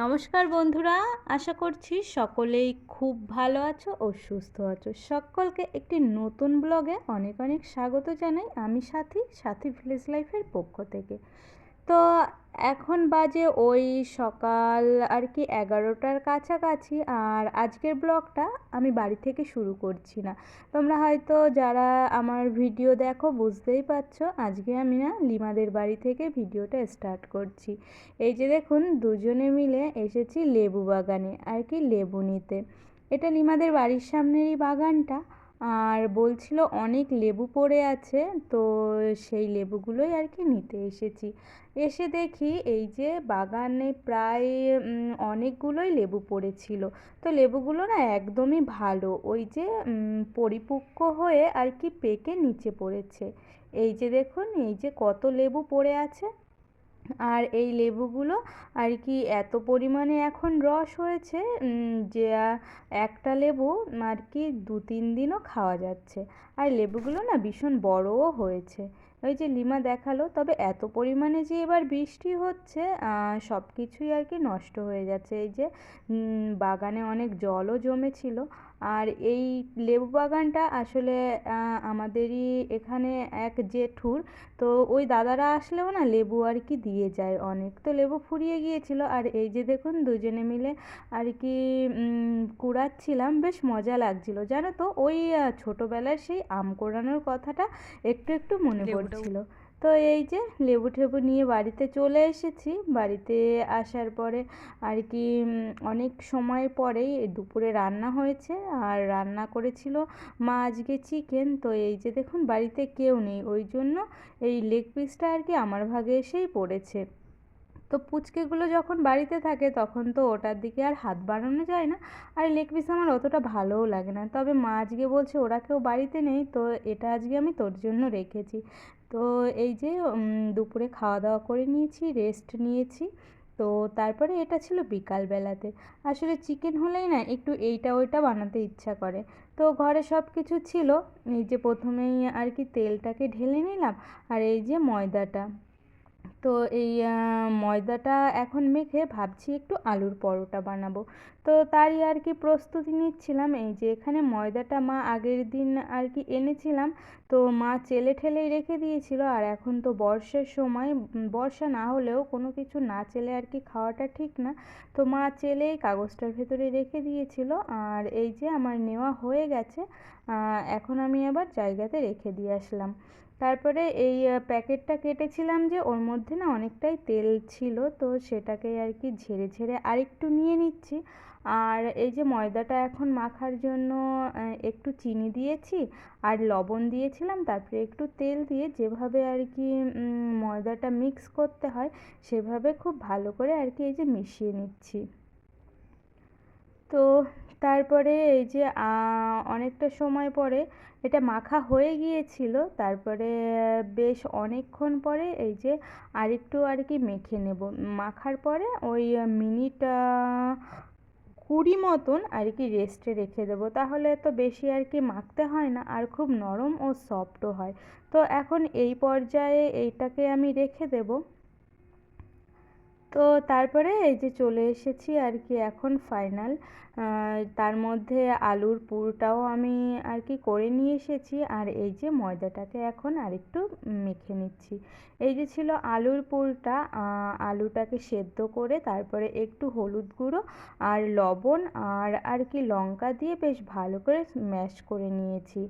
নমস্কার বন্ধুরা, আশা করছি সকলেই খুব ভালো আছো ও সুস্থ আছো। সকলকে একটি নতুন ব্লগে অনেক অনেক স্বাগত জানাই। আমি সাথী ভিলেজ লাইফের পক্ষ থেকে। তো এখন বাজে ওই সকাল আর কি 11টার কাছাকাছি। আর আজকের ব্লগটা আমি বাড়ি থেকে শুরু করছি না। তোমরা হয়তো যারা আমার ভিডিও দেখো বুঝতেই পারছো, আজকে আমি না লিমাদের বাড়ি থেকে ভিডিওটা স্টার্ট করছি। এই যে দেখুন, দুজনে মিলে এসেছি লেবু বাগানে আর কি লেবু নিতে। এটা লিমাদের বাড়ির সামনেরই বাগানটা। আর বলছিল অনেক লেবু পড়ে আছে, তো সেই লেবুগুলোই আর কি নিতে এসেছি। এসে দেখি এই যে বাগানে প্রায় অনেকগুলোই লেবু পড়েছিল। তো লেবুগুলো না একদমই ভালো, ওই যে পরিপক্ক হয়ে আর কি পেকে নিচে পড়েছে। এই যে দেখুন, এই যে কত লেবু পড়ে আছে। আর এই লেবুগুলো আর কি এত পরিমাণে এখন রস হয়েছে যে একটা লেবু আর কি 2-3 দিনও খাওয়া যাচ্ছে। আর লেবুগুলো না ভীষণ বড়ও হয়েছে। ওই যে লিমা দেখালো, তবে এত পরিমাণে যে এবার বৃষ্টি হচ্ছে সব কিছুই আর কি নষ্ট হয়ে যাচ্ছে। এই যে বাগানে অনেক জলও জমেছিল। আর এই লেবু বাগানটা আসলে আমাদেরই এখানে এক জেঠুর। তো ওই দাদারা আসলেও না লেবু আর কি দিয়ে যায় অনেক। তো লেবু ফুরিয়ে গিয়েছিল, আর এই যে দেখুন দুজনে মিলে আর কি কুড়াচ্ছিলাম, বেশ মজা লাগছিল জানো তো। ওই ছোটোবেলার সেই আম কোড়ানোর কথাটা একটু একটু মনে পড়ছিল। তো এই যে লেবু টেবু নিয়ে বাড়িতে চলে এসেছি। বাড়িতে আসার পরে আর কি অনেক সময় পরেই দুপুরে রান্না হয়েছে। আর রান্না করেছিল মা আজকে চিকেন। তো এই যে দেখুন বাড়িতে কেউ নেই, ওই জন্য এই লেগ পিসটা আর কি আমার ভাগে এসেই পড়েছে। তো পুচকেগুলো যখন বাড়িতে থাকে তখন তো ওটার দিকে আর হাত বাড়ানো যায় না। আর লেগ পিস আমার অতটা ভালোও লাগে না। তবে মা আজকে বলছে ওরা কেউ বাড়িতে নেই, তো এটা আজকে আমি তোর জন্য রেখেছি। তো এই যে দুপুরে খাওয়া দাওয়া করে নিয়েছি, রেস্ট নিয়েছি। তো তারপরে এটা ছিল বিকালবেলাতে। আসলে চিকেন হলেই না একটু এইটা ওইটা বানাতে ইচ্ছা করে। তো ঘরে সব কিছু ছিল। এই যে প্রথমেই আর কি তেলটাকে ঢেলে নিলাম, আর এই যে ময়দাটা। তো এই ময়দাটা এখন মেখে ভাবছি একটু আলুর পরোটা বানাবো। তো তারই আর কি প্রস্তুতি নিচ্ছিলাম। এই যে এখানে ময়দাটা মা আগের দিন আর কি এনেছিলাম। তো মা চেলে ঠেলেই রেখে দিয়েছিল। আর এখন তো বর্ষার সময়, বর্ষা না হলেও কোনো কিছু না চেলে আর কি খাওয়াটা ঠিক না। তো মা চেলেই কাগজটার ভেতরে রেখে দিয়েছিল। আর এই যে আমার নেওয়া হয়ে গেছে। এখন আমি আবার জায়গাতে রেখে দিয়ে আসলাম। তারপরে এই প্যাকেটটা কেটেছিলাম যে ওর মধ্যে না অনেকটাই তেল ছিল, তো সেটাকে আর কি ঝেড়ে ঝেড়ে আরেকটু নিয়ে নিচ্ছি। আর এই যে ময়দাটা এখন মাখার জন্য একটু চিনি দিয়েছি আর লবণ দিয়েছিলাম, তারপরে একটু তেল দিয়ে যেভাবে আর কি ময়দাটা মিক্স করতে হয় সেভাবে খুব ভালো করে আর কি এই যে মিশিয়ে নিচ্ছি। তো তারপরে এই যে অনেকটা সময় পরে এটা মাখা হয়ে গিয়েছিল। তারপরে বেশ অনেকক্ষণ পরে এই যে আরেকটু আর কি মেখে নেব। মাখার পরে ওই মিনিট 20 মতন আর কি রেস্টে রেখে দেবো, তাহলে তো বেশি আর কি মাখতে হয় না, আর খুব নরম ও সফটও হয়। তো এখন এই পর্যায়ে এইটাকে আমি রেখে দেবো। তো তারপরে এই যে চলে এসেছি আর কি এখন ফাইনাল। তার মধ্যে আলুর পুরটাও আমি আর কি করে নিয়ে এসেছি। আর এই যে ময়দাটাকে এখন আরেকটু মেখে নিচ্ছি। এই যে ছিল আলুর পুরটা। আলুটাকে সেদ্ধ করে তারপরে একটু হলুদ গুঁড়ো আর লবণ আর আর কি লঙ্কা দিয়ে বেশ ভালো করে ম্যাশ করে নিয়েছি।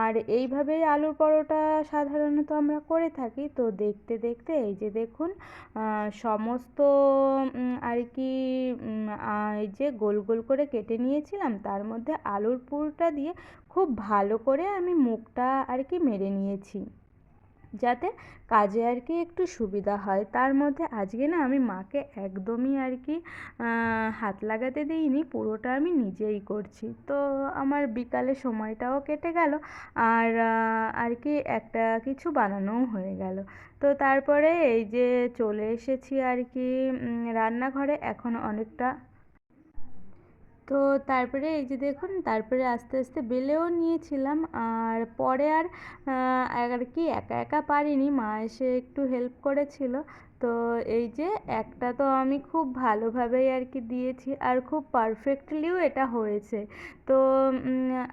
আর এইভাবেই আলুর পরোটা সাধারণত আমরা করে থাকি। তো দেখতে দেখতে এই যে দেখুন সমস্ত আর কি এই যে গোল গোল করে কেটে নিয়েছিলাম, তার মধ্যে আলুর পুরটা দিয়ে খুব ভালো করে আমি মুখটা আর কি মেরে নিয়েছি, যাতে কাজে আর কি একটু সুবিধা হয়। তার মধ্যে আজকে না আমি মাকে একদমই আর কি হাত লাগাতে দিইনি, পুরোটা আমি নিজেই করছি। তো আমার বিকালে সময়টাও কেটে গেল, আর আর কি একটা কিছু বানানোও হয়ে গেল। তো তারপরে এই যে চলে এসেছি আর কি রান্নাঘরে। এখন অনেকটা তো তারপরে এই যে দেখুন, তারপরে আস্তে আস্তে বেলেও নিয়েছিলাম। আর পরে আর আর কি একা একা পারিনি, মা এসে একটু হেল্প করেছিল। তো এই যে একটা তো আমি খুব ভালোভাবেই আর কি দিয়েছি, আর খুব পারফেক্টলিও এটা হয়েছে। তো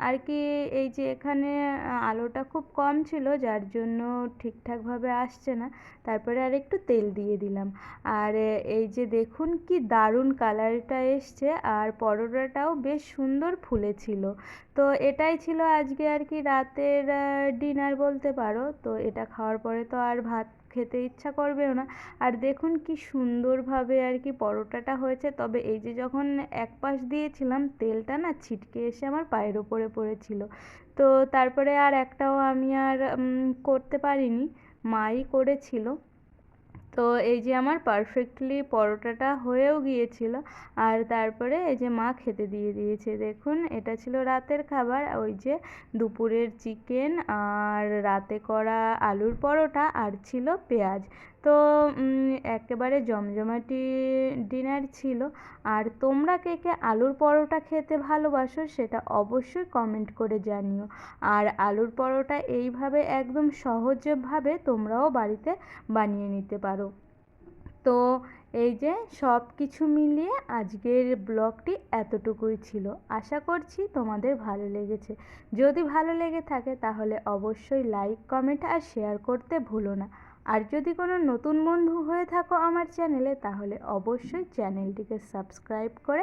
আর কি এই যে এখানে আলোটা খুব কম ছিল, যার জন্য ঠিকঠাকভাবে আসছে না। তারপরে আর একটু তেল দিয়ে দিলাম। আর এই যে দেখুন কি দারুণ কালারটা এসছে, আর পরোটাটাও বেশ সুন্দর ফুলেছিল। তো এটাই ছিল আজকে আর কি রাতের ডিনার বলতে পারো। তো এটা খাওয়ার পরে তো আর ভাত খেতে ইচ্ছা করবেও না। আর দেখুন কি সুন্দরভাবে আর কি পরোটাটা হয়েছে। তবে এই যে যখন এক পাশ দিয়েছিলাম, তেলটা না ছিটকে এসে আমার পায়ের ওপরে পড়েছিল। তো তারপরে আর একটাও আমি আর করতে পারিনি, মাই করেছিল। তো এই যে আমার পারফেক্টলি পরোটাটা হয়েও গিয়েছিল। আর তারপরে এই যে মা খেতে দিয়ে দিয়েছে। দেখুন এটা ছিল রাতের খাবার, ওই যে দুপুরের চিকেন আর রাতে করা আলুর পরোটা, আর ছিল পেঁয়াজ। তো একেবারে জমজমাটি ডিনার ছিল। আর তোমরা কে কে আলুর পরোটা খেতে ভালোবাসো সেটা অবশ্যই কমেন্ট করে জানিও। আর আলুর পরোটা এইভাবে একদম সহজভাবে তোমরাও বাড়িতে বানিয়ে নিতে পারো। তো এই যে সব কিছু মিলিয়ে আজকের ব্লগটি এতটুকুই ছিল। আশা করছি তোমাদের ভালো লেগেছে। যদি ভালো লেগে থাকে তাহলে অবশ্যই লাইক, কমেন্ট আর শেয়ার করতে ভুলো না। আর যদি কোনো নতুন বন্ধু হয়ে থাকো আমার চ্যানেলে, তাহলে অবশ্যই চ্যানেলটিকে সাবস্ক্রাইব করে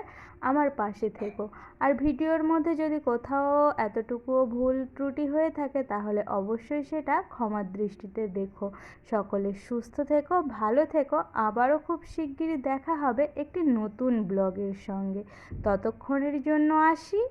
আমার পাশে থেকো। আর ভিডিওর মধ্যে যদি কোথাও এতটুকুও ভুল ত্রুটি হয়ে থাকে তাহলে অবশ্যই সেটা ক্ষমার দৃষ্টিতে দেখো। সকলে সুস্থ থেকো, ভালো থেকো। আবারও খুব শিগগিরই দেখা হবে একটি নতুন ব্লগের সঙ্গে। ততক্ষণের জন্য আসি।